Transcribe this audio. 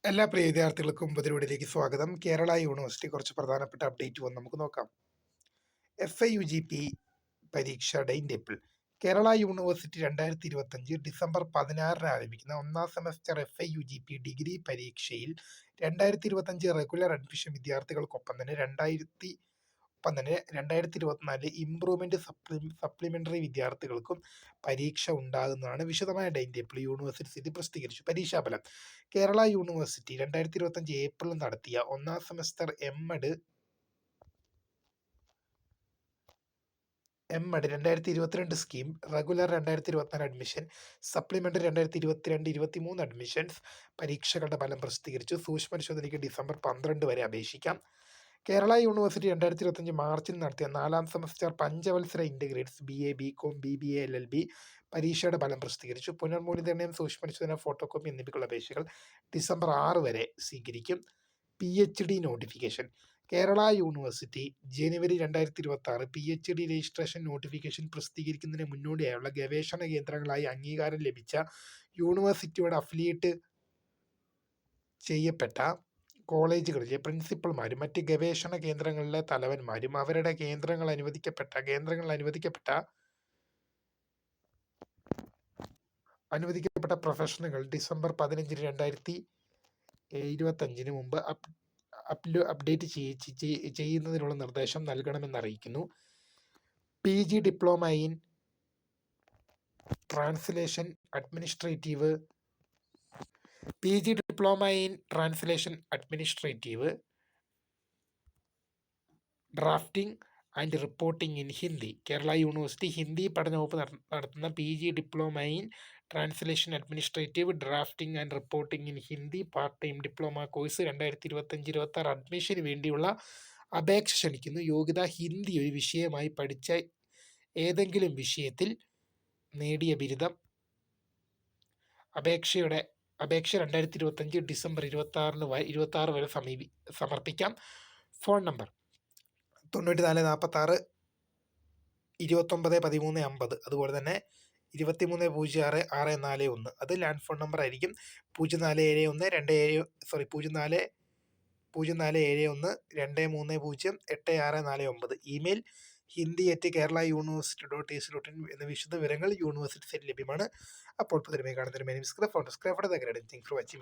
എല്ലാ പ്രിയ വിദ്യാർത്ഥികൾക്കും പുതിയവിടിലേക്ക് സ്വാഗതം. കേരള യൂണിവേഴ്സിറ്റി കുറച്ച് പ്രധാനപ്പെട്ട അപ്ഡേറ്റ് വന്ന് നമുക്ക് നോക്കാം. FIUGP പരീക്ഷ time table. Kerala university 2025 December 16 ആരംഭിക്കുന്ന ഒന്നാം സെമസ്റ്റർ FIUGP ഡിഗ്രി പരീക്ഷയിൽ 2025 റെഗുലർ അഡ്മിഷൻ വിദ്യാർത്ഥികൾക്കൊപ്പം തന്നെ 2024 ഇംപ്രൂവ്മെന്റ് സപ്ലിമെന്ററി വിദ്യാർത്ഥികൾക്കും പരീക്ഷ ഉണ്ടാകുന്നതാണ്. വിശദമായ ടൈം ടേബിൾ യൂണിവേഴ്സിറ്റി പ്രസിദ്ധീകരിച്ചു. പരീക്ഷാഫലം. കേരള യൂണിവേഴ്സിറ്റി 2025 ഏപ്രിൽ നടത്തിയ ഒന്നാം semester MEd 2022 scheme, regular 2024 admission, supplementary 2022-23 admissions പരീക്ഷകളുടെ ഫലം പ്രസിദ്ധീകരിച്ചു. സൂക്ഷ്മപരിശോധനയ്ക്ക് ഡിസംബർ 12 വരെ അപേക്ഷിക്കാം. കേരള യൂണിവേഴ്സിറ്റി 2025 മാർച്ചിൽ നടത്തിയ 4ാം സെമസ്റ്റർ പഞ്ചവത്സര integrates BA, BCom, BBA, LLB പരീക്ഷയുടെ ഫലം പ്രസിദ്ധീകരിച്ചു. പുനർമൂല്യനിർണ്ണയം, സൂക്ഷ്മപരിശോധന, ഫോട്ടോകോപ്പി എന്നിവയ്ക്കുള്ള അപേക്ഷകൾ ഡിസംബർ 6 വരെ സ്വീകരിക്കും. PhD notification. കേരള യൂണിവേഴ്സിറ്റി ജനുവരി 2026 PhD രജിസ്ട്രേഷൻ നോട്ടിഫിക്കേഷൻ പ്രസിദ്ധീകരിക്കുന്നതിന് മുന്നോടിയായുള്ള ഗവേഷണ കേന്ദ്രങ്ങളായി അംഗീകാരം ലഭിച്ച യൂണിവേഴ്സിറ്റിയോട് അഫിലിയേറ്റ് ചെയ്യപ്പെട്ട കോളേജുകളിലെ പ്രിൻസിപ്പൽമാരും മറ്റ് ഗവേഷണ കേന്ദ്രങ്ങളിലെ തലവന്മാരും അവരുടെ കേന്ദ്രങ്ങൾ അനുവദിക്കപ്പെട്ട പ്രൊഫഷണലുകൾ ഡിസംബർ 15 2025 മുമ്പ് അപ്ഡേറ്റ് ചെയ്യുന്നതിനുള്ള നിർദ്ദേശം നൽകണമെന്നറിയിക്കുന്നു. PG diploma in translation administrative drafting and reporting in Hindi. Kerala university Hindi പഠന വകുപ്പ് നടത്തുന്ന PG diploma in translation administrative drafting and reporting in Hindi part time diploma course 2025-26 അഡ്മിഷന് വേണ്ടിയുള്ള അപേക്ഷ ക്ഷണിക്കുന്നു. യോഗ്യത ഹിന്ദി ഒരു വിഷയമായി പഠിച്ച ഏതെങ്കിലും വിഷയത്തിൽ നേടിയ ബിരുദം. അപേക്ഷ 2025 ഡിസംബർ 26 വരെ സമർപ്പിക്കാം. ഫോൺ നമ്പർ 9446 29 13 50, അതുപോലെ തന്നെ 2306 അത് ലാൻഡ് ഫോൺ നമ്പർ ആയിരിക്കും. 0471-230-8649. ഇമെയിൽ hindi@keralauniversity.ac.in എന്ന വിശദ വിവരങ്ങൾ യൂണിവേഴ്സിറ്റി സൈറ്റിൽ ലഭ്യമാണ്. അപ്പോൾ പുതിയ കാണുന്നതിന് ഫോർ വാച്ചിങ്.